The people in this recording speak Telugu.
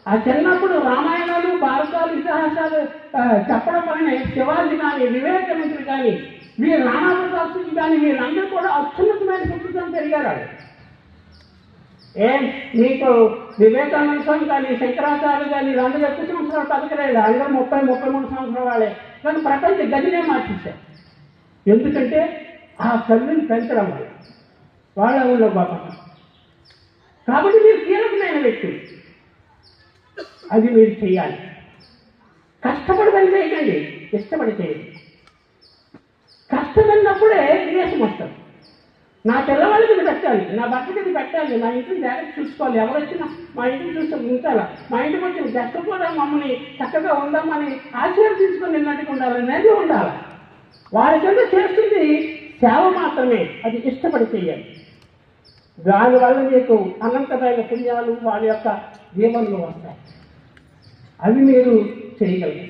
ఆ చిన్నప్పుడు రామాయణాలు భారతాలు ఇతిహాసాలు చెప్పడం వలనే శివాజీ కానీ వివేకానందుడు కానీ మీరు రామాదాసుకి కానీ మీరందరూ కూడా అత్యున్నతమైన శక్తితో పెరిగారు. మీకు వివేకానంద స్వామి కానీ శంకరాచార్య కానీ వీళ్ళందరూ ఎక్కువ సంవత్సరాలు బతకలేదు. అందరూ 30-33 సంవత్సరాల వాళ్ళే. కానీ ప్రపంచ గదినే మార్చేశారు. ఎందుకంటే ఆ తల్లిని పెంచడం వల్ల వాళ్ళ ఊళ్ళో గొప్పతనం. కాబట్టి మీరు కీలకమైన వ్యక్తులు, అది మీరు చేయాలి. కష్టపడి పని చేయకండి, ఇష్టపడి చేయండి. కష్టపడినప్పుడే విదేశం వస్తుంది. నా పిల్లవాళ్ళకి ఇది పెట్టాలి, నా భర్తకి ఇది పెట్టాలి, నా ఇంటిని జాగ్రత్త చూసుకోవాలి, ఎవరు వచ్చినా మా ఇంటిని చూసి ఉంచాలా, మా ఇంటికి వచ్చిన గెస్ట్ కూడా మమ్మల్ని చక్కగా ఉందామని ఆశీర్వదించుకొని నిన్నట్టుగా ఉండాలి అనేది ఉండాలి. వాళ్ళ కింద చేస్తుంది సేవ మాత్రమే, అది ఇష్టపడి చేయాలి. దానివల్ల మీకు అనంతమైన పుణ్యాలు వాళ్ళ యొక్క జీవనంలో వస్తాయి. అవి మీరు చేయగలరు.